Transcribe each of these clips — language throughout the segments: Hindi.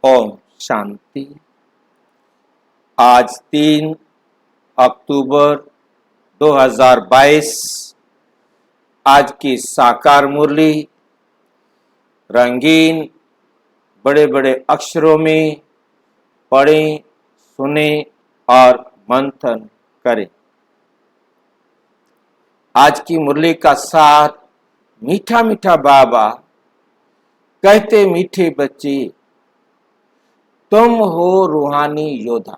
ओम शांति। आज 3 अक्टूबर 2022। आज की साकार मुरली रंगीन बड़े बड़े अक्षरों में पढ़ें, सुने और मंथन करें। आज की मुरली का सार मीठा मीठा बाबा कहते, मीठे बच्चे तुम हो रूहानी योद्धा।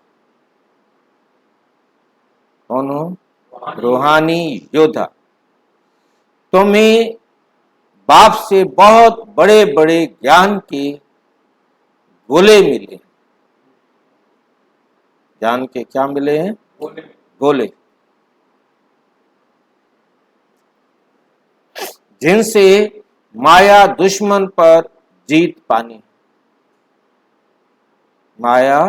कौन हो? रूहानी योद्धा। तुम्हें बाप से बहुत बड़े बड़े ज्ञान के गोले मिले। ज्ञान के क्या मिले हैं? गोले, जिनसे माया दुश्मन पर जीत पानी। माया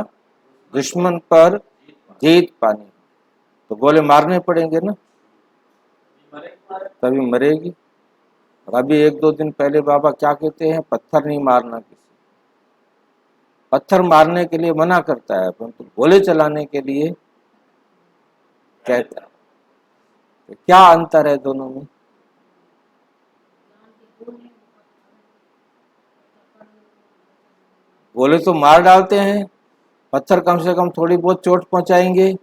दुश्मन पर जीत पानी तो गोले मारने पड़ेंगे ना, तभी मरेगी। और अभी 1-2 दिन पहले बाबा क्या कहते हैं? पत्थर नहीं मारना किसी। पत्थर मारने के लिए मना करता है, परंतु गोले चलाने के लिए कहता है। तो क्या अंतर है दोनों में? गोले तो मार डालते हैं, पत्थर कम से कम थोड़ी बहुत चोट पहुंचाएंगे।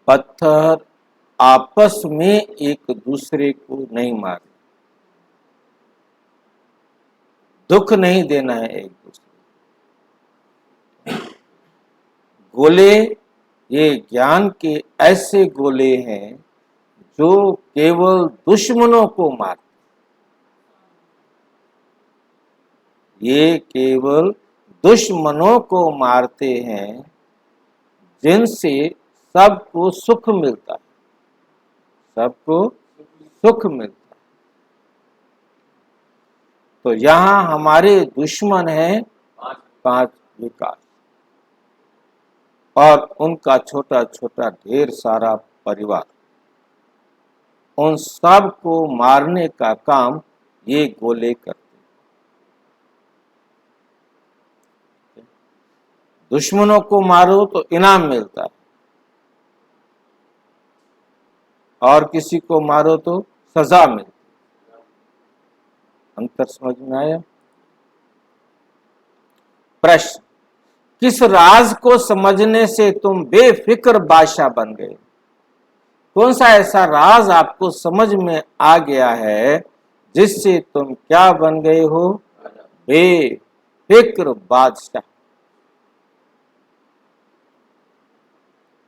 पत्थर आपस में एक दूसरे को नहीं मारना, दुख नहीं देना है एक दूसरे। गोले ये ज्ञान के ऐसे गोले हैं जो केवल दुश्मनों को मारते। ये केवल दुश्मनों को मारते हैं, जिनसे सबको सुख मिलता है। सबको सुख मिलता है। तो यहाँ हमारे दुश्मन हैं 5 विकार और उनका छोटा छोटा ढेर सारा परिवार। उन सब को मारने का काम ये गोले करते। दुश्मनों को मारो तो इनाम मिलता है, और किसी को मारो तो सजा मिलती है। अंतर समझ में आया? प्रश्न, किस राज को समझने से तुम बेफिक्र बादशाह बन गए? कौन सा ऐसा राज आपको समझ में आ गया है जिससे तुम क्या बन गए हो? बेफिक्र बादशाह।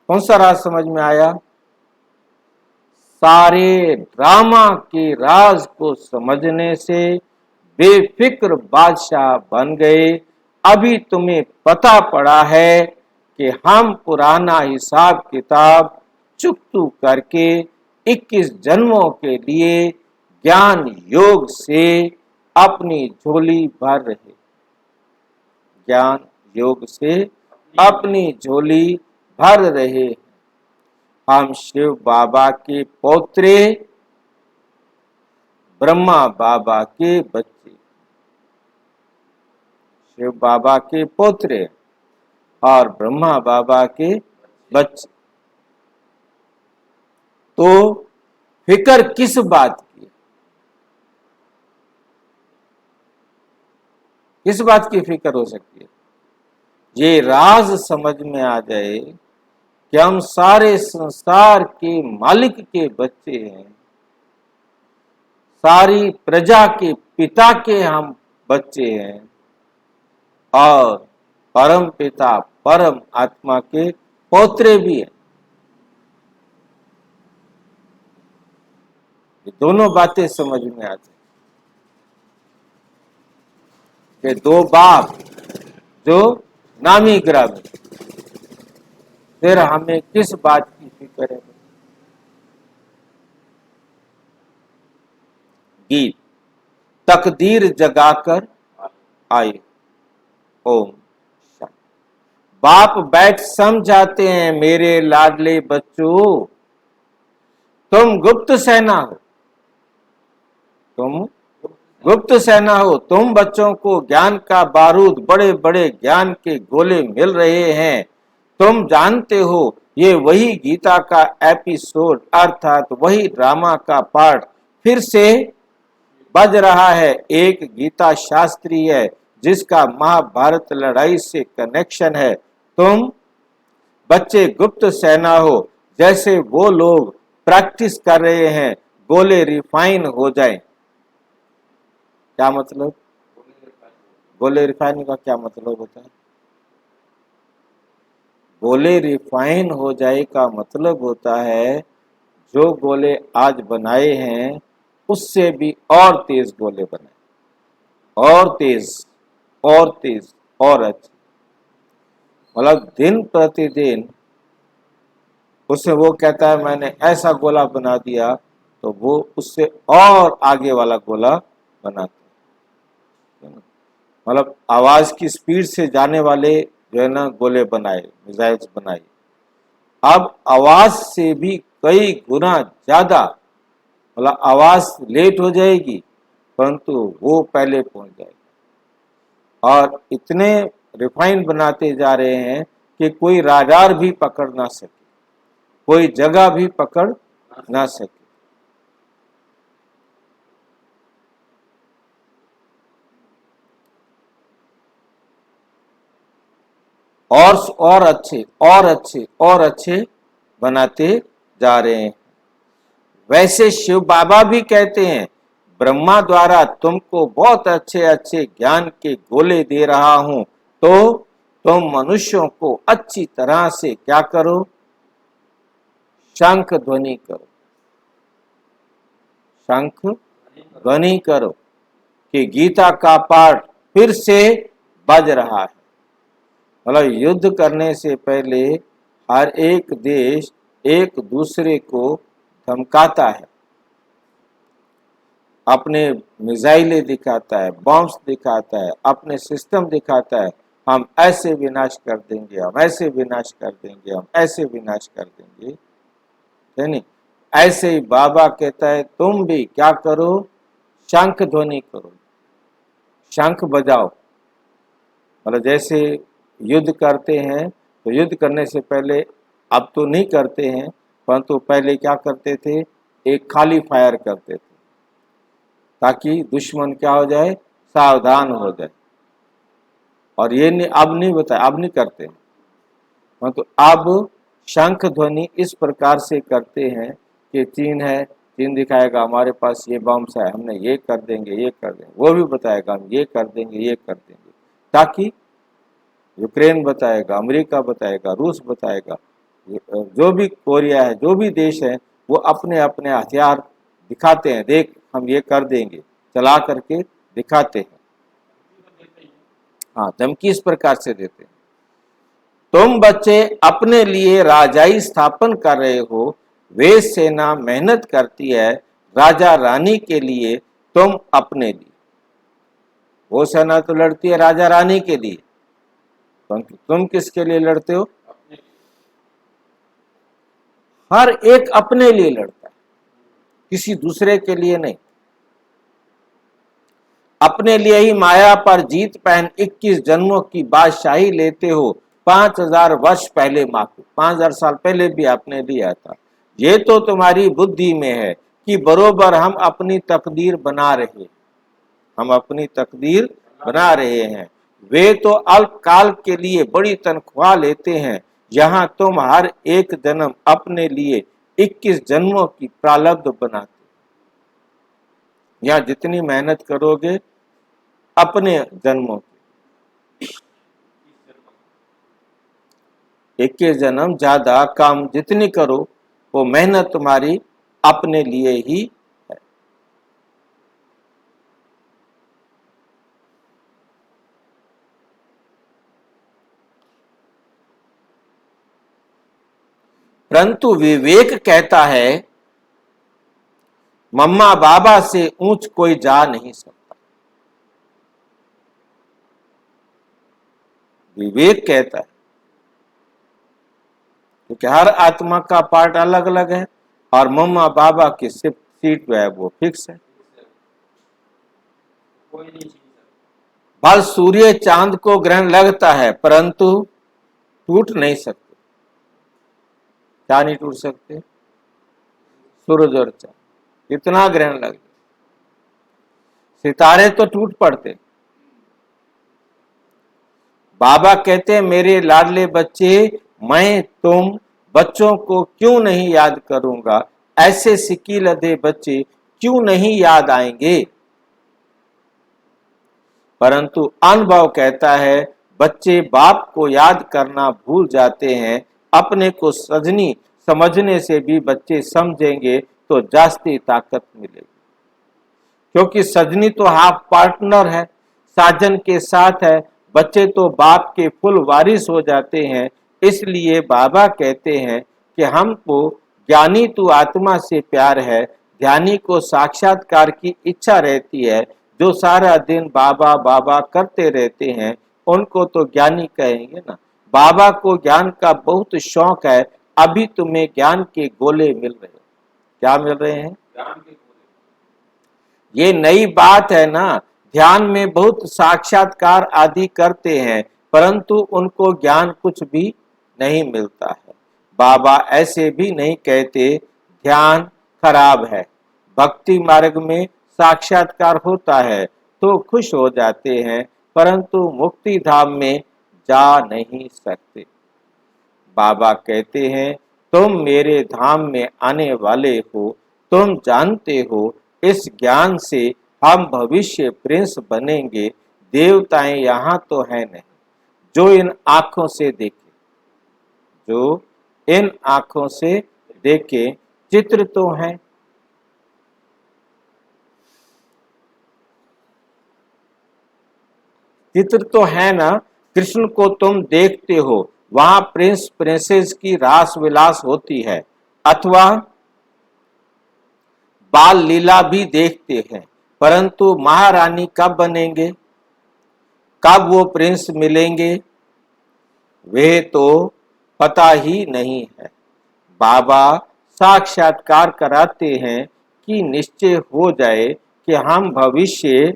कौन सा राज समझ में आया? सारे ड्रामा के राज को समझने से बेफिक्र बादशाह बन गए। अभी तुम्हें पता पड़ा है कि हम पुराना हिसाब किताब चुकतू करके 21 जन्मों के लिए ज्ञान योग से अपनी झोली भर रहे। ज्ञान योग से अपनी झोली भर रहे। हम शिव बाबा के पौत्रे, ब्रह्मा बाबा के बच्चे। शिव बाबा के पोत्रे और ब्रह्मा बाबा के बच्चे। तो फिक्र किस बात की? किस बात की फिक्र हो सकती है? ये राज समझ में आ जाए कि हम सारे संसार के मालिक के बच्चे हैं, सारी प्रजा के पिता के हम बच्चे हैं, और परम पिता परम आत्मा के पौत्रे भी हैं। ये दोनों बातें समझ में आती कि 2 बाप जो नामी ग्रामी, फिर हमें किस बात की फिक्र है? गीत, तकदीर जगाकर आए। ओम शांति। बाप बैठ समझाते हैं, मेरे लाडले बच्चों, तुम गुप्त सेना हो। तुम गुप्त सेना हो, तुम बच्चों को ज्ञान का बारूद, बड़े बड़े ज्ञान के गोले मिल रहे हैं। तुम जानते हो ये वही गीता का एपिसोड अर्थात वही ड्रामा का पार्ट फिर से बज रहा है। एक गीता शास्त्री है जिसका महाभारत लड़ाई से कनेक्शन है। तुम बच्चे गुप्त सेना हो, जैसे वो लोग प्रैक्टिस कर रहे हैं गोले रिफाइन हो जाएं। क्या मतलब? गोले रिफाइन का क्या मतलब होता है? गोले रिफाइन हो जाए का मतलब होता है जो गोले आज बनाए हैं उससे भी और तेज गोले बनाए, और तेज, और तेज, और अच्छे। मतलब दिन प्रतिदिन उससे वो कहता है मैंने ऐसा गोला बना दिया, तो वो उससे और आगे वाला गोला बनाता है। मतलब आवाज की स्पीड से जाने वाले जो है ना गोले बनाए, मिसाइल्स बनाए। अब आवाज से भी कई गुना ज्यादा, मतलब आवाज लेट हो जाएगी परंतु वो पहले पहुंच जाएगा। और इतने रिफाइन बनाते जा रहे हैं कि कोई राडार भी पकड़ ना सके, कोई जगह भी पकड़ ना सके। और अच्छे, और अच्छे, और अच्छे बनाते जा रहे हैं। वैसे शिव बाबा भी कहते हैं ब्रह्मा द्वारा तुमको बहुत अच्छे अच्छे ज्ञान के गोले दे रहा हूं, तो तुम मनुष्यों को अच्छी तरह से क्या करो? शंख ध्वनि करो, शंख ध्वनि करो कि गीता का पाठ फिर से बज रहा है। मतलब युद्ध करने से पहले हर एक देश एक दूसरे को धमकाता है, अपने मिसाइलें दिखाता है, बॉम्ब्स दिखाता है, अपने सिस्टम दिखाता है। हम ऐसे विनाश कर देंगे, हम ऐसे विनाश कर देंगे, हम ऐसे विनाश कर देंगे, है नहीं? ऐसे ही बाबा कहता है तुम भी क्या करो? शंख ध्वनि करो, शंख बजाओ। मतलब जैसे युद्ध करते हैं तो युद्ध करने से पहले, अब तो नहीं करते हैं परंतु पहले क्या करते थे? एक खाली फायर करते थे ताकि दुश्मन क्या हो जाए? सावधान हो जाए। और ये नहीं, अब नहीं बताया, अब नहीं करते हैं, परंतु अब शंख ध्वनि इस प्रकार से करते हैं कि चीन है, चीन दिखाएगा हमारे पास ये बम्स है, हमने ये कर देंगे, ये कर देंगे। वो भी बताएगा हम ये कर देंगे, ये कर देंगे। ताकि यूक्रेन बताएगा, अमेरिका बताएगा, रूस बताएगा, जो भी कोरिया है, जो भी देश है, वो अपने अपने हथियार दिखाते हैं, देख हम ये कर देंगे, चला करके दिखाते हैं। हाँ, धमकी इस प्रकार से देते हैं। तुम बच्चे अपने लिए राजाई स्थापन कर रहे हो, वे सेना मेहनत करती है राजा रानी के लिए, तुम अपने लिए। वो सेना तो लड़ती है राजा रानी के लिए, परंतु तुम किसके लिए लड़ते हो? हर एक अपने लिए लड़ता है, किसी दूसरे के लिए नहीं। अपने लिए ही माया पर जीत पहन 21 जन्मों की बादशाही लेते हो। 5000 वर्ष पहले, माफी 5000 साल पहले भी आपने लिया था। ये तो तुम्हारी बुद्धि में है कि बरोबर हम अपनी तकदीर बना रहे, हम अपनी तकदीर बना रहे हैं। वे तो अल्पकाल के लिए बड़ी तनख्वाह लेते हैं, यहाँ तुम हर एक जन्म अपने लिए 21 जन्मों की प्रारब्ध बनाते। यहाँ जितनी मेहनत करोगे अपने जन्मों की, 21 जन्म ज्यादा काम जितनी करो वो मेहनत तुम्हारी अपने लिए ही है। परंतु विवेक कहता है मम्मा बाबा से ऊंच कोई जा नहीं सकता। विवेक कहता है क्योंकि हर आत्मा का पार्ट अलग अलग है और मम्मा बाबा की सिर्फ सीट जो है वो फिक्स है। कोई नहीं छीन सकता। भल सूर्य चांद को ग्रहण लगता है परंतु टूट नहीं सकते। क्या नहीं टूट सकते? सूरज और चांद, कितना ग्रहण लग, सितारे तो टूट पड़ते। बाबा कहते हैं मेरे लाडले बच्चे, मैं तुम बच्चों को क्यों नहीं याद करूंगा, ऐसे सिक्की लदे बच्चे क्यों नहीं याद आएंगे। परंतु अनुभव कहता है बच्चे बाप को याद करना भूल जाते हैं। अपने को सजनी समझने से भी बच्चे समझेंगे तो जास्ती ताकत मिलेगी, क्योंकि सजनी तो हाफ पार्टनर है, साजन के साथ है। बच्चे तो बाप के फुल वारिस हो जाते हैं। इसलिए बाबा कहते हैं कि हमको ज्ञानी तू आत्मा से प्यार है, ज्ञानी को साक्षात्कार की इच्छा रहती है। जो सारा दिन बाबा बाबा करते रहते हैं उनको तो ज्ञानी कहेंगे ना। बाबा को ज्ञान का बहुत शौक है। अभी तुम्हें ज्ञान के गोले मिल रहे हैं। क्या मिल रहे हैं? ज्ञान के गोले। ये नई बात है ना। ध्यान में बहुत साक्षात्कार आदि करते हैं परंतु उनको ज्ञान कुछ भी नहीं मिलता है। बाबा ऐसे भी नहीं कहते ध्यान खराब है। भक्ति मार्ग में साक्षात्कार होता है तो खुश हो जाते हैं परंतु मुक्ति धाम में जा नहीं सकते। बाबा कहते हैं तुम मेरे धाम में आने वाले हो, तुम जानते हो इस ज्ञान से हम भविष्य प्रिंस बनेंगे। देवताएं यहाँ तो है नहीं जो इन आंखों से देखे, जो इन आंखों से देखे। चित्र तो है, चित्र तो है ना। कृष्ण को तुम देखते हो, वहां प्रिंस प्रिंसेस की रास विलास होती है, अथवा बाल लीला भी देखते हैं। परंतु महारानी कब बनेंगे, कब वो प्रिंस मिलेंगे, वे तो पता ही नहीं है। बाबा साक्षात्कार कराते हैं कि निश्चय हो जाए कि हम भविष्य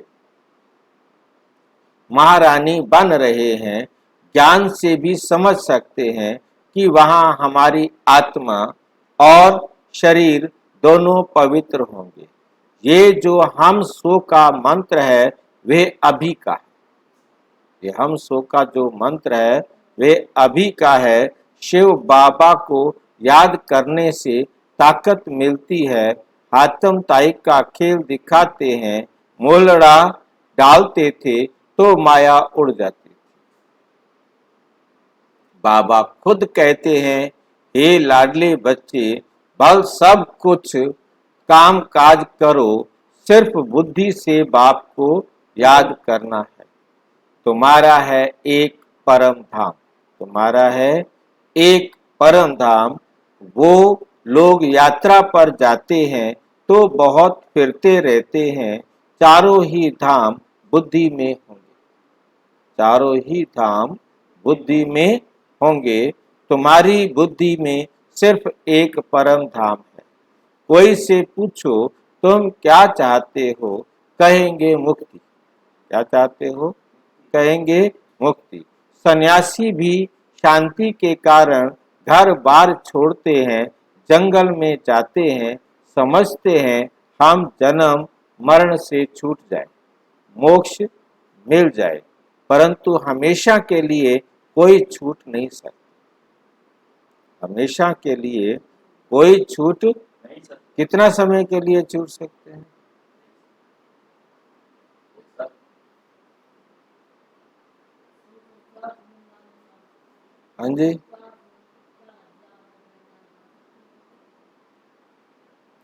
महारानी बन रहे हैं। ज्ञान से भी समझ सकते हैं कि वहां हमारी आत्मा और शरीर दोनों पवित्र होंगे। ये जो हम सो का मंत्र है वे अभी का है। ये हम सो का जो मंत्र है वे अभी का है। शिव बाबा को याद करने से ताकत मिलती है। हातम ताई का खेल दिखाते हैं, मोलड़ा डालते थे तो माया उड़ जाती थी। बाबा खुद कहते हैं हे लाडले बच्चे, बल सब कुछ काम काज करो, सिर्फ बुद्धि से बाप को याद करना है। तुम्हारा है एक परम धाम, तुम्हारा है एक परम धाम। वो लोग यात्रा पर जाते हैं तो बहुत फिरते रहते हैं। चारों ही धाम बुद्धि में होंगे, चारों ही धाम बुद्धि में होंगे। तुम्हारी बुद्धि में सिर्फ एक परम धाम है। कोई से पूछो तुम क्या चाहते हो, कहेंगे मुक्ति। क्या चाहते हो? कहेंगे मुक्ति। सन्यासी भी शांति के कारण घर बार छोड़ते हैं, जंगल में जाते हैं, समझते हैं हम जन्म मरण से छूट जाए, मोक्ष मिल जाए। परंतु हमेशा के लिए कोई छूट नहीं सकता, हमेशा के लिए कोई छूट नहीं सकता। कितना समय के लिए छूट सकते हैं? हाँ जी,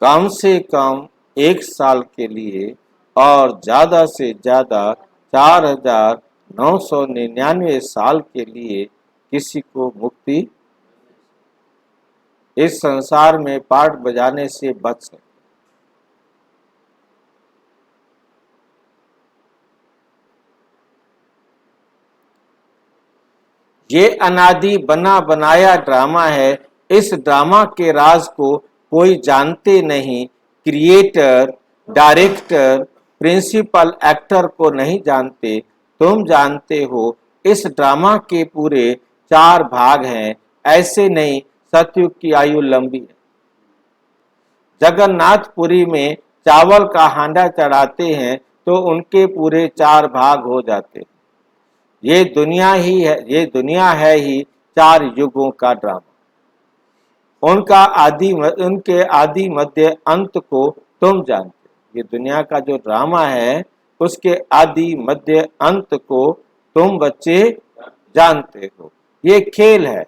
कम से कम 1 साल के लिए और ज्यादा से ज्यादा 4999 साल के लिए किसी को मुक्ति इस संसार में पाठ बजाने से बच सकते। ये अनादि बना बनाया ड्रामा है। इस ड्रामा के राज को कोई जानते नहीं। क्रिएटर, डायरेक्टर प्रिंसिपल एक्टर को नहीं जानते, तुम जानते हो इस ड्रामा के पूरे 4 भाग हैं। ऐसे नहीं, सतयुग की आयु लंबी है। जगन्नाथपुरी में चावल का हांडा चढ़ाते हैं तो उनके पूरे 4 भाग हो जाते हैं। ये दुनिया है ही 4 युगों का ड्रामा। उनके आदि मध्य अंत को तुम जानते हो। ये दुनिया का जो ड्रामा है उसके आदि मध्य अंत को तुम बच्चे जानते हो। ये खेल है।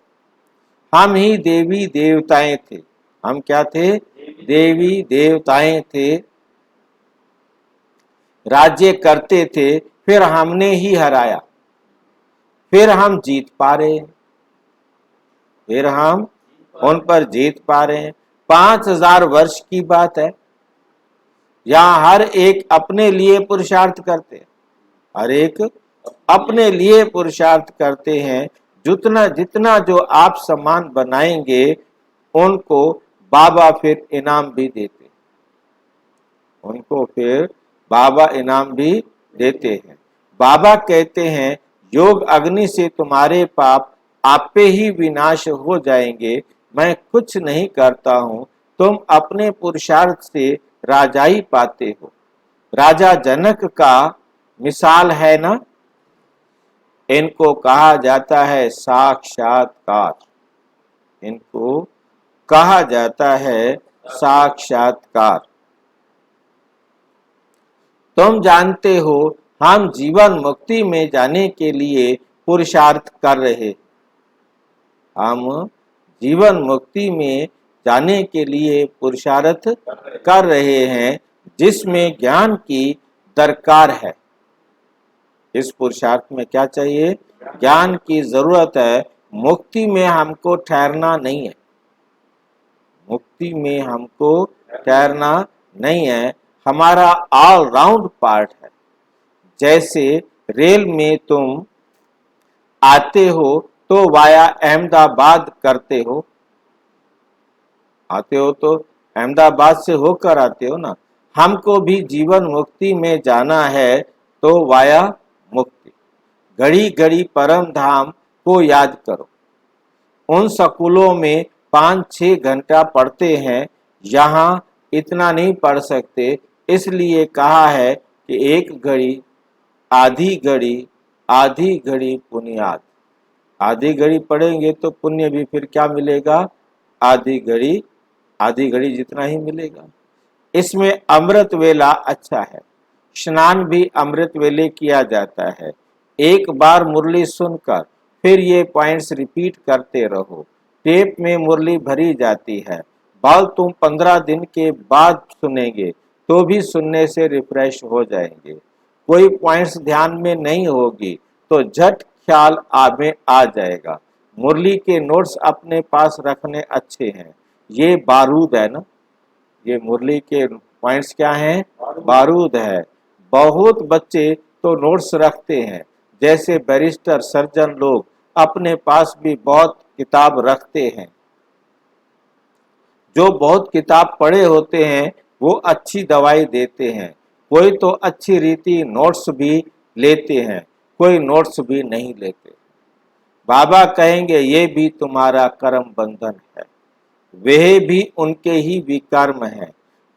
हम ही देवी देवताएं थे। हम क्या थे? देवी देवताएं थे, राज्य करते थे, फिर हमने ही हराया, फिर हम जीत पा रहे हैं, फिर हम उन पर जीत पा रहे हैं। 5000 वर्ष की बात है। यहां हर एक अपने लिए पुरुषार्थ करते हैं, हर एक अपने लिए पुरुषार्थ करते हैं। जितना जितना जो आप सम्मान बनाएंगे उनको बाबा फिर इनाम भी देते, उनको फिर बाबा इनाम भी देते हैं। बाबा कहते हैं योग अग्नि से तुम्हारे पाप आपे ही विनाश हो जाएंगे। मैं कुछ नहीं करता हूं, तुम अपने पुरुषार्थ से राजाई पाते हो। राजा जनक का मिसाल है ना। इनको कहा जाता है साक्षात्कार, इनको कहा जाता है साक्षात्कार। तुम जानते हो हम जीवन मुक्ति में जाने के लिए पुरुषार्थ कर रहे, हम जीवन मुक्ति में जाने के लिए पुरुषार्थ कर रहे हैं, जिसमें ज्ञान की दरकार है। इस पुरुषार्थ में क्या चाहिए? ज्ञान की जरूरत है। मुक्ति में हमको ठहरना नहीं है, मुक्ति में हमको ठहरना नहीं है। हमारा ऑल राउंड पार्ट है। जैसे रेल में तुम आते हो तो वाया अहमदाबाद करते हो, आते हो तो अहमदाबाद से होकर आते हो ना। हमको भी जीवन मुक्ति में जाना है तो वाया मुक्ति। घड़ी घड़ी परम धाम को याद करो। उन स्कूलों में 5-6 घंटा पढ़ते हैं, यहाँ इतना नहीं पढ़ सकते। इसलिए कहा है कि एक घड़ी आधी घड़ी पुण्यात। आधी घड़ी पढ़ेंगे तो पुण्य भी फिर क्या मिलेगा? आधी घड़ी जितना ही मिलेगा। इसमें अमृत वेला अच्छा है। स्नान भी अमृत वेले किया जाता है। एक बार मुरली सुनकर फिर ये पॉइंट्स रिपीट करते रहो। टेप में मुरली भरी जाती है। बाल तुम 15 दिन के बाद सुनेंगे तो भी सुनने से रिफ्रेश हो जाएंगे। कोई पॉइंट्स ध्यान में नहीं होगी तो झट ख्याल में आ जाएगा। मुरली के नोट्स अपने पास रखने अच्छे हैं। ये बारूद है ना, ये मुरली के पॉइंट्स क्या हैं? बारूद है। बहुत बच्चे तो नोट्स रखते हैं, जैसे बैरिस्टर सर्जन लोग अपने पास भी बहुत किताब रखते हैं। जो बहुत किताब पढ़े होते हैं वो अच्छी दवाई देते हैं। कोई तो अच्छी रीति नोट्स भी लेते हैं, कोई नोट्स भी नहीं लेते। बाबा कहेंगे ये भी तुम्हारा कर्म बंधन है, वह भी उनके ही विकर्म है।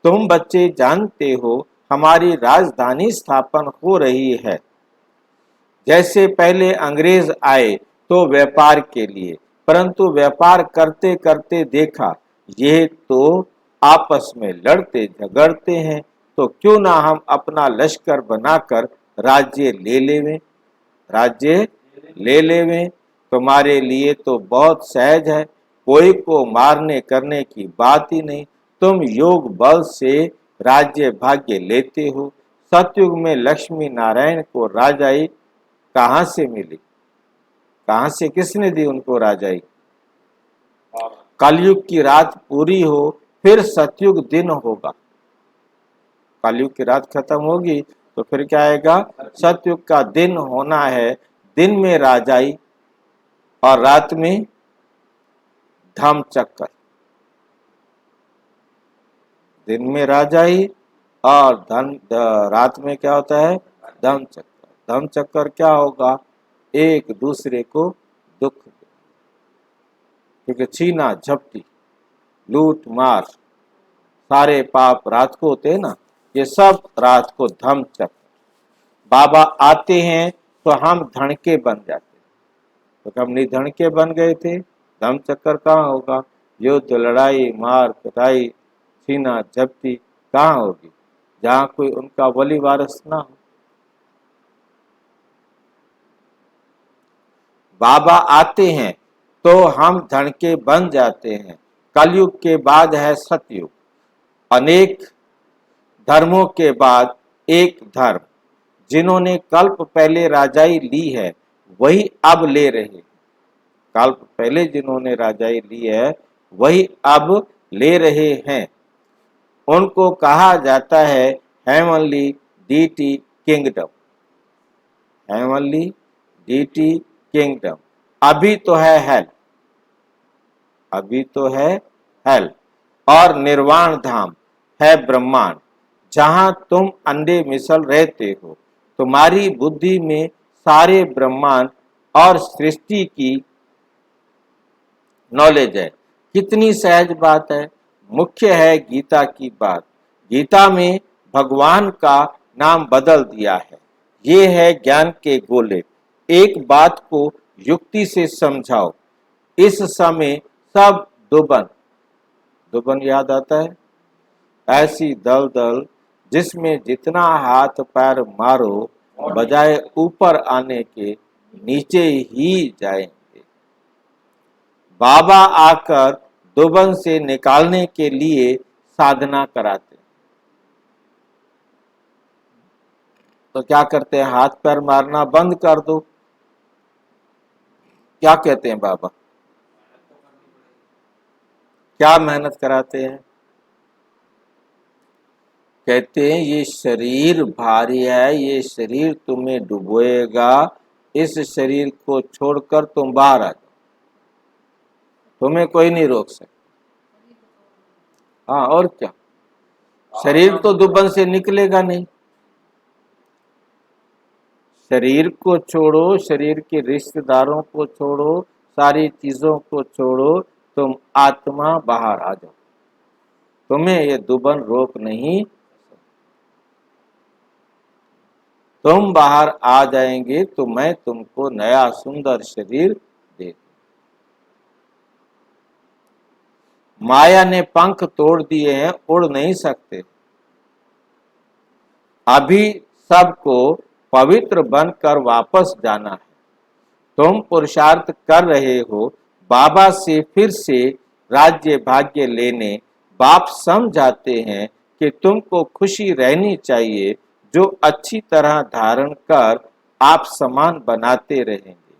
तुम बच्चे जानते हो हमारी राजधानी स्थापन हो रही है। जैसे पहले अंग्रेज आए तो व्यापार के लिए, परंतु व्यापार करते करते देखा ये तो आपस में लड़ते झगड़ते हैं, तो क्यों ना हम अपना लश्कर बनाकर राज्य ले लेवें। तुम्हारे लिए तो बहुत सहज है, कोई को मारने करने की बात ही नहीं। तुम योग बल से राज्य भाग्य लेते हो। सतयुग में लक्ष्मी नारायण को राजाई कहां से मिली? कहां से, किसने दी उनको राजाई? कलयुग की रात पूरी हो फिर सतयुग दिन होगा। कलयुग की रात खत्म होगी तो फिर क्या आएगा? सतयुग का दिन होना है। दिन में राजाई और रात में धम चक्कर। दिन में राजाई और रात में क्या होता है? धम्म चक्कर। धम्म चक्कर क्या होगा? एक दूसरे को दुख दे, क्योंकि छीना झपटी लूट मार सारे पाप रात को होते हैं ना, ये सब रात को धम्म चक्कर। बाबा आते हैं तो हम धड़के बन जाते हैं, तो हम निधड़के बन गए थे, धम्म चक्कर कहाँ होगा? युद्ध लड़ाई मार पिटाई छीना झपटी कहाँ होगी? जहाँ कोई उनका वली वारिस ना हो। बाबा आते हैं तो हम धड़के बन जाते हैं। कलयुग के बाद है सतयुग, अनेक धर्मों के बाद एक धर्म। जिन्होंने कल्प पहले राजाई ली है वही अब ले रहे, कल्प पहले जिन्होंने राजाई ली है वही अब ले रहे हैं। उनको कहा जाता है heavenly deity kingdom, heavenly deity kingdom. अभी तो है हेल, अभी तो है हेल, और निर्वाण धाम है ब्रह्मांड, जहां तुम अंडे मिसल रहते हो। तुम्हारी बुद्धि में सारे ब्रह्मांड और सृष्टि की नॉलेज है। कितनी सहज बात है। मुख्य है गीता की बात। गीता में भगवान का नाम बदल दिया है। ये है ज्ञान के गोले। एक बात को युक्ति से समझाओ। इस समय सब दुबन, दुबन याद आता है? ऐसी दलदल जिसमें जितना हाथ पैर मारो बजाय ऊपर आने के नीचे ही जाएंगे। बाबा आकर दुबन से निकालने के लिए साधना कराते, तो क्या करते हैं? हाथ पैर मारना बंद कर दो। क्या कहते हैं बाबा? क्या मेहनत कराते हैं? कहते हैं ये शरीर भारी है, ये शरीर तुम्हें डुबोएगा, इस शरीर को छोड़कर तुम बाहर आ जाओ, तुम्हें कोई नहीं रोक सकता। हाँ, और क्या? शरीर तो दुबन से निकलेगा नहीं। शरीर को छोड़ो, शरीर के रिश्तेदारों को छोड़ो, सारी चीजों को छोड़ो, तुम आत्मा बाहर आ जाओ, तुम्हें ये दुबन रोक नहीं। तुम बाहर आ जाएंगे तो मैं तुमको नया सुंदर शरीर दे। माया ने पंख तोड़ दिए हैं, उड़ नहीं सकते। अभी सबको पवित्र बनकर वापस जाना है। तुम पुरुषार्थ कर रहे हो बाबा से फिर से राज्य भाग्य लेने। बाप समझाते हैं कि तुमको खुशी रहनी चाहिए, जो अच्छी तरह धारण कर आप समान बनाते रहेंगे।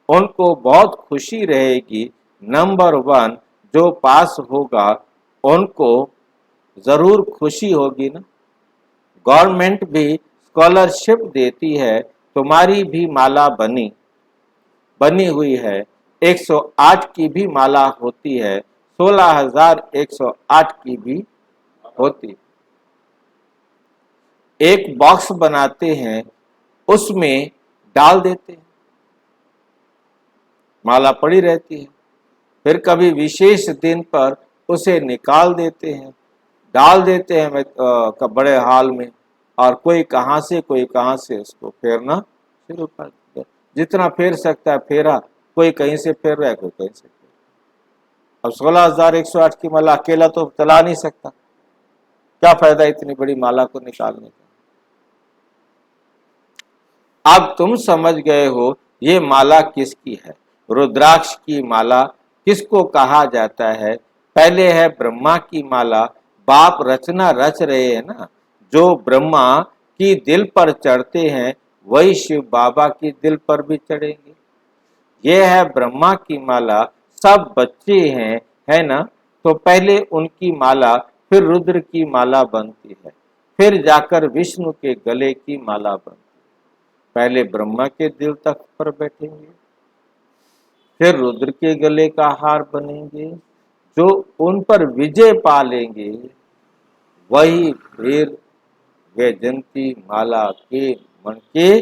उनको बहुत खुशी रहेगी। नंबर 1 जो पास होगा उनको जरूर खुशी होगी ना। गवर्नमेंट भी स्कॉलरशिप देती है। तुम्हारी भी माला बनी हुई है। 108 की भी माला होती है, 16,108 की भी होती। एक बॉक्स बनाते हैं, उसमें डाल देते हैं, माला पड़ी रहती है। फिर कभी विशेष दिन पर उसे निकाल देते हैं, डाल देते हैं बड़े हाल में, और कोई कहां से उसको फेरना शुरू कर देता है। जितना फेर सकता है फेरा, कोई कहीं से फेर रहा है, कोई कहीं से फेर। अब 16,108 की माला अकेला तो चला नहीं सकता, क्या फायदा इतनी बड़ी माला को निकालने का। अब तुम समझ गए हो ये माला किसकी है। रुद्राक्ष की माला किसको कहा जाता है? पहले है ब्रह्मा की माला। बाप रचना रच रहे हैं ना। जो ब्रह्मा की दिल पर चढ़ते हैं वही शिव बाबा की दिल पर भी चढ़ेंगे। ये है ब्रह्मा की माला। सब बच्चे हैं, है ना, तो पहले उनकी माला, फिर रुद्र की माला बनती है, फिर जाकर विष्णु के गले की माला बनती है। पहले ब्रह्मा के दिल तक पर बैठेंगे, फिर रुद्र के गले का हार बनेंगे। जो उन पर विजय पा लेंगे वही फिर वैजंती माला के मन के।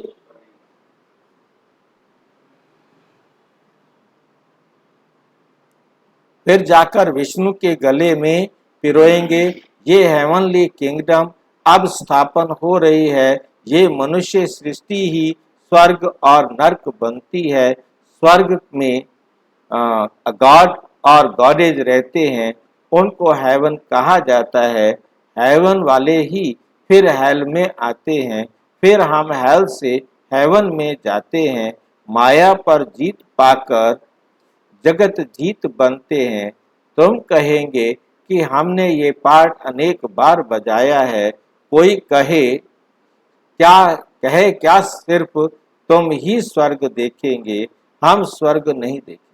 फिर जाकर विष्णु के गले में पिरोएंगे। ये हेवनली किंगडम अब स्थापन हो रही है। ये मनुष्य सृष्टि ही स्वर्ग और नर्क बनती है। स्वर्ग में गॉड और गॉडेज रहते हैं, उनको हेवन कहा जाता है। हेवन वाले ही फिर हेल में आते हैं, फिर हम हेल से हेवन में जाते हैं। माया पर जीत पाकर जगत जीत बनते हैं। तुम कहेंगे कि हमने ये पाठ अनेक बार बजाया है। कोई कहे क्या सिर्फ तुम ही स्वर्ग देखेंगे, हम स्वर्ग नहीं देखेंगे।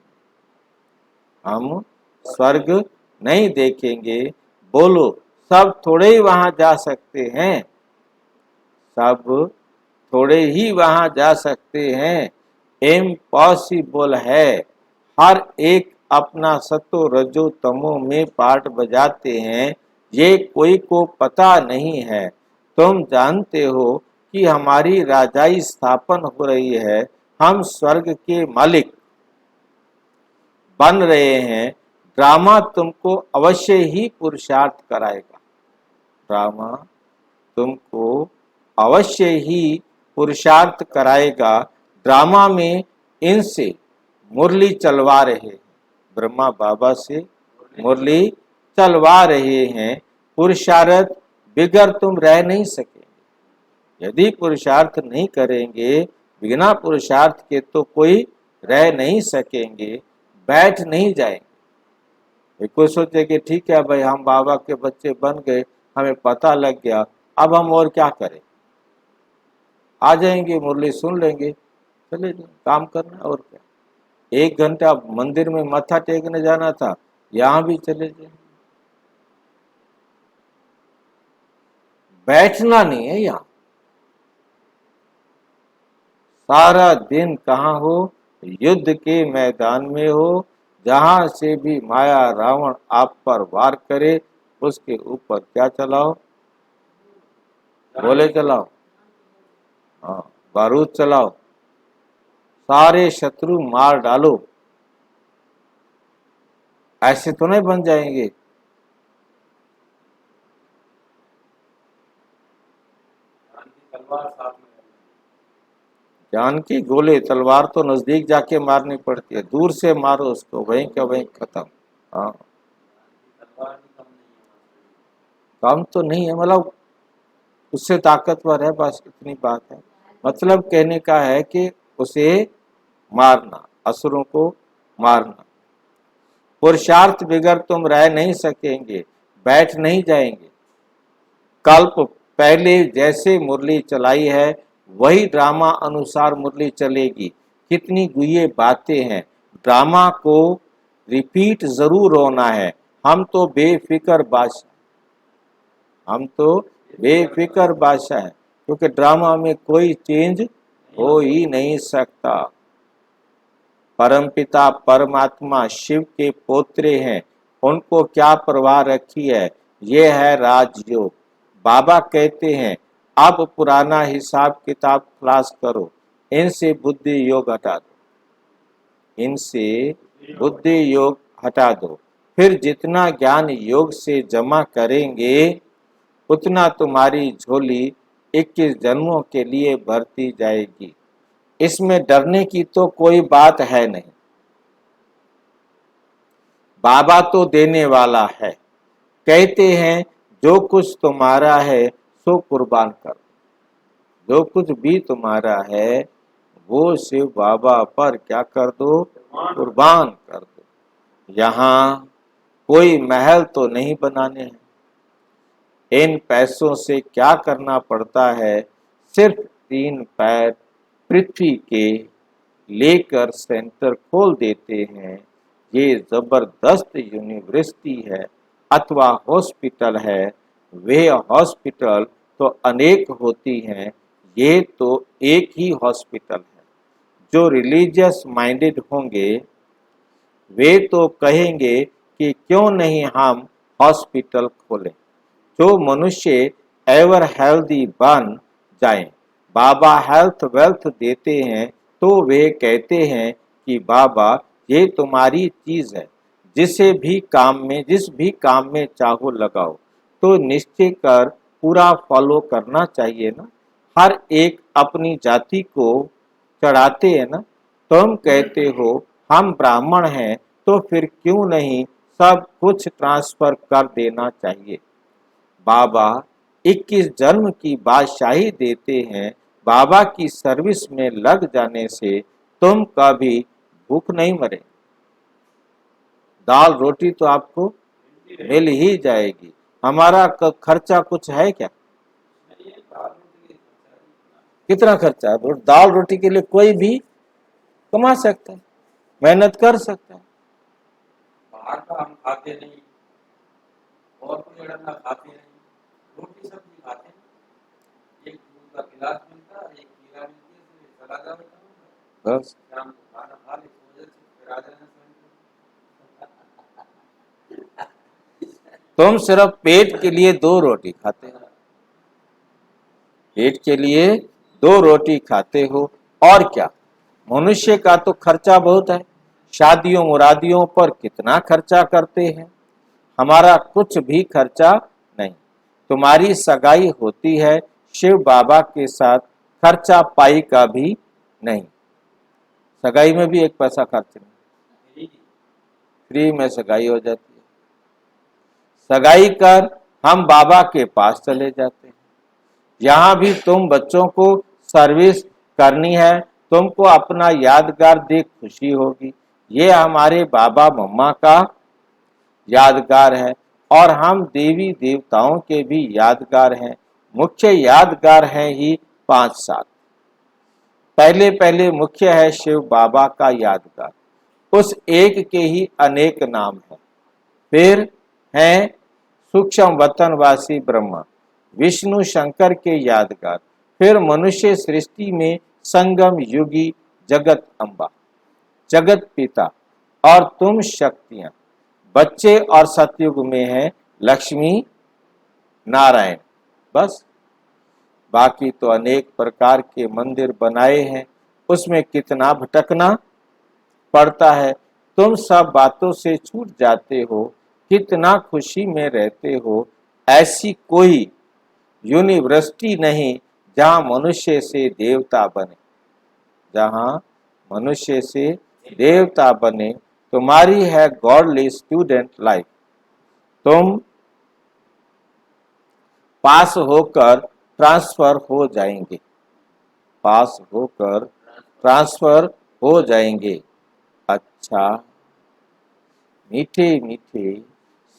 हम स्वर्ग नहीं देखेंगे। बोलो, सब थोड़े ही वहां जा सकते हैं? सब थोड़े ही वहां जा सकते हैं। इम्पॉसिबल है। हर एक अपना सतो रजो तमो में पाठ बजाते हैं। ये कोई को पता नहीं है। तुम जानते हो कि हमारी राजाई स्थापन हो रही है। हम स्वर्ग के मालिक बन रहे हैं। ड्रामा तुमको अवश्य ही पुरुषार्थ कराएगा। ड्रामा तुमको अवश्य ही पुरुषार्थ कराएगा। ड्रामा में इनसे मुरली चलवा रहे हैं, ब्रह्मा बाबा से मुरली चलवा रहे हैं। पुरुषार्थ बिगर तुम रह नहीं सकेंगे। यदि पुरुषार्थ नहीं करेंगे, बिना पुरुषार्थ के तो कोई रह नहीं सकेंगे, बैठ नहीं जाएंगे। कोई सोचे कि ठीक है भाई, हम बाबा के बच्चे बन गए, हमें पता लग गया, अब हम और क्या करें। आ जाएंगे, मुरली सुन लेंगे, चले जाए, काम करना और क्या। 1 घंटा मंदिर में मत्था टेकने जाना था, यहां भी चले जाए। बैठना नहीं है यहां। सारा दिन कहाँ हो? युद्ध के मैदान में हो। जहां से भी माया रावण आप पर वार करे, उसके ऊपर क्या चलाओ? गोले चलाओ, हाँ, बारूद चलाओ, सारे शत्रु मार डालो। ऐसे तो नहीं बन जाएंगे। तलवार साथ में जान की गोले तलवार तो नजदीक जाके मारनी पड़ती है, दूर से मारो उसको, वहीं का वहीं खत्म। हाँ, तलवार भी कम नहीं है। काम तो नहीं है, मतलब उससे ताकतवर है, बस इतनी बात है। मतलब कहने का है कि उसे मारना, असुरों को मारना। पुरुषार्थ बिगर तुम रह नहीं सकेंगे, बैठ नहीं जाएंगे। कल्प पहले जैसे मुरली चलाई है, वही ड्रामा अनुसार मुरली चलेगी। कितनी गुये बातें हैं। ड्रामा को रिपीट जरूर होना है। हम तो बेफिक्र बादशाह है, क्योंकि ड्रामा में कोई चेंज हो ही नहीं सकता। परमपिता परमात्मा शिव के पोत्रे हैं, उनको क्या परवाह रखी है। ये है राजयोग। बाबा कहते हैं, अब पुराना हिसाब किताब खलास करो, इनसे बुद्धि योग हटा दो। फिर जितना ज्ञान योग से जमा करेंगे, उतना तुम्हारी झोली 21 जन्मों के लिए भरती जाएगी। इसमें डरने की तो कोई बात है नहीं। बाबा तो देने वाला है। कहते हैं, जो कुछ तुम्हारा है सो कुर्बान कर दो। जो कुछ भी तुम्हारा है वो शिव बाबा पर क्या कर दो? कुर्बान कर दो। यहाँ कोई महल तो नहीं बनाने हैं। इन पैसों से क्या करना पड़ता है? सिर्फ 3 पैर पृथ्वी के लेकर सेंटर खोल देते हैं। ये जबरदस्त यूनिवर्सिटी है अथवा हॉस्पिटल है। वे हॉस्पिटल तो अनेक होती हैं, ये तो एक ही हॉस्पिटल है। जो रिलीजियस माइंडेड होंगे वे तो कहेंगे कि क्यों नहीं हम हॉस्पिटल खोलें। जो मनुष्य एवर हेल्दी बन जाएं। बाबा हेल्थ वेल्थ देते हैं तो वे कहते हैं कि बाबा ये तुम्हारी चीज है, जिस भी काम में चाहो लगाओ। तो निश्चय कर पूरा फॉलो करना चाहिए ना। हर एक अपनी जाति को चढ़ाते हैं ना। तुम कहते हो हम ब्राह्मण हैं, तो फिर क्यों नहीं सब कुछ ट्रांसफर कर देना चाहिए। बाबा 21 जन्म की बादशाही देते हैं। बाबा की सर्विस में लग जाने से तुम कभी भूख नहीं मरे। दाल रोटी तो आपको मिल ही जाएगी। हमारा खर्चा कुछ है क्या? कितना खर्चा है? दाल रोटी के लिए कोई भी कमा सकता है, मेहनत कर सकता है। बाहर का हम खाते नहीं, और कोई अड़ंगा खाते नहीं, रोटी सब्जी खाते हैं। एक दूध का गिलास मिलता है, एक खीरा मिलती है, फिर चला जाओ बस शाम को खाना खा ले, सो जाए, फिर आ जाना तुम सिर्फ पेट के लिए 2 रोटी खाते हो, पेट के लिए 2 रोटी खाते हो, और क्या। मनुष्य का तो खर्चा बहुत है। शादियों मुरादियों पर कितना खर्चा करते हैं। हमारा कुछ भी खर्चा नहीं। तुम्हारी सगाई होती है शिव बाबा के साथ, खर्चा पाई का भी नहीं। सगाई में भी एक पैसा खर्च नहीं, फ्री में सगाई हो जाती है। सगाई कर हम बाबा के पास चले जाते हैं। यहाँ भी तुम बच्चों को सर्विस करनी है, तुमको अपना यादगार देख खुशी होगी। ये हमारे बाबा मम्मा का यादगार है, और हम देवी देवताओं के भी यादगार हैं। मुख्य यादगार हैं ही 5-7। पहले पहले मुख्य है शिव बाबा का यादगार, उस एक के ही अनेक नाम हैं। फिर हैं सूक्ष्म वतनवासी ब्रह्मा, विष्णु शंकर के यादगार। फिर मनुष्य सृष्टि में संगम युगी जगत अम्बा, जगत पिता और तुम शक्तियां। बच्चे और सतयुग में है लक्ष्मी नारायण। बस बाकी तो अनेक प्रकार के मंदिर बनाए हैं, उसमें कितना भटकना पड़ता है। तुम सब बातों से छूट जाते हो, कितना खुशी में रहते हो। ऐसी कोई यूनिवर्सिटी नहीं जहां मनुष्य से देवता बने, जहां मनुष्य से देवता बने। तुम्हारी है गॉडली स्टूडेंट लाइफ। तुम पास होकर ट्रांसफर हो जाएंगे, पास होकर ट्रांसफर हो जाएंगे। अच्छा, मीठे मीठे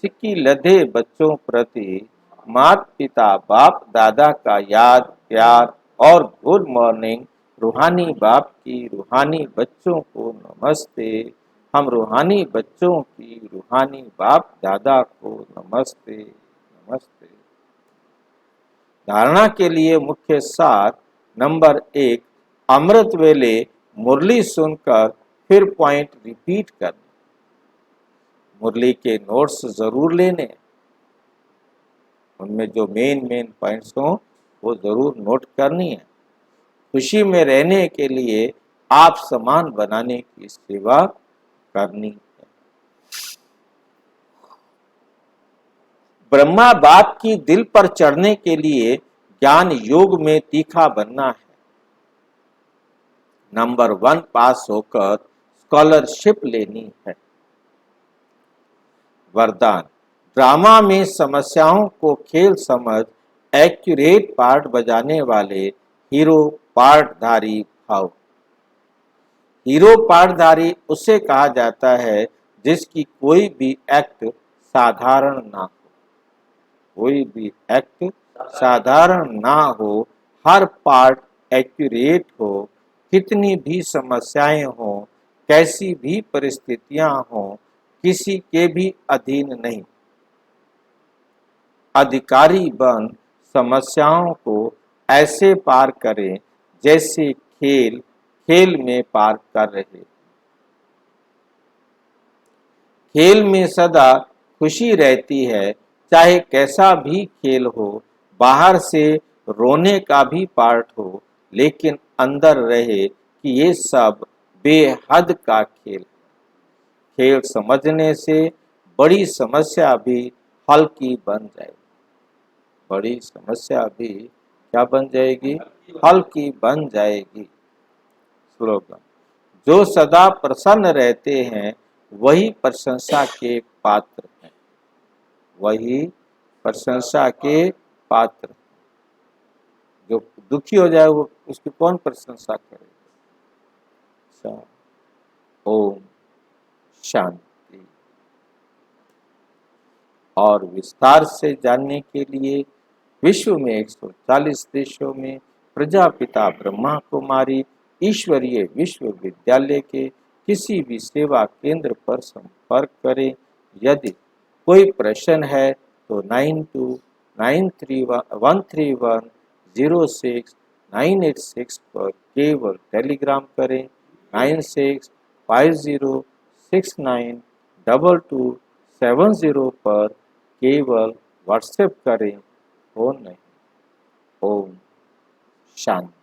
सिक्की लदे बच्चों प्रति माता पिता बाप दादा का याद प्यार और गुड मॉर्निंग। रूहानी बाप की रूहानी बच्चों को नमस्ते। हम रूहानी बच्चों की रूहानी बाप दादा को नमस्ते नमस्ते। धारणा के लिए मुख्य सार नंबर 1, अमृत वेले मुरली सुनकर फिर पॉइंट रिपीट करना। मुरली के नोट्स जरूर लेने, उनमें जो मेन पॉइंट्स हो वो जरूर नोट करनी है। खुशी में रहने के लिए आप समान बनाने की सेवा करनी है। ब्रह्मा बाप की दिल पर चढ़ने के लिए ज्ञान योग में तीखा बनना है। नंबर 1 पास होकर स्कॉलरशिप लेनी है। वरदान, ड्रामा में समस्याओं को खेल समझ एक्यूरेट पार्ट बजाने वाले हीरो पार्टधारी भाव। हीरो पार्टधारी उसे कहा जाता है जिसकी कोई भी एक्ट साधारण ना हो, कोई भी एक्ट साधारण ना हो, हर पार्ट एक्यूरेट हो, कितनी भी समस्याएं हो, कैसी भी परिस्थितियां हो, किसी के भी अधीन नहीं। अधिकारी बन समस्याओं को ऐसे पार करें जैसे खेल खेल में पार कर रहे। खेल में सदा खुशी रहती है, चाहे कैसा भी खेल हो। बाहर से रोने का भी पार्ट हो, लेकिन अंदर रहे कि ये सब बेहद का खेल। खेल समझने से बड़ी समस्या भी हल्की बन जाएगी। बड़ी समस्या भी क्या बन जाएगी? हल्की बन जाएगी। स्लोगन, जो सदा प्रसन्न रहते हैं वही प्रशंसा के पात्र हैं। वही प्रशंसा के पात्र। जो दुखी हो जाए वो उसकी कौन प्रशंसा करेगा? ओम शांति। और विस्तार से जानने के लिए विश्व में 140 देशों में प्रजापिता ब्रह्मा कुमारी ईश्वरीय विश्वविद्यालय के किसी भी सेवा केंद्र पर संपर्क करें। यदि कोई प्रश्न है तो 92931106 पर केवल टेलीग्राम करें। 9650692270 पर केवल व्हाट्सएप करें। फोन नहीं। ओम शांति।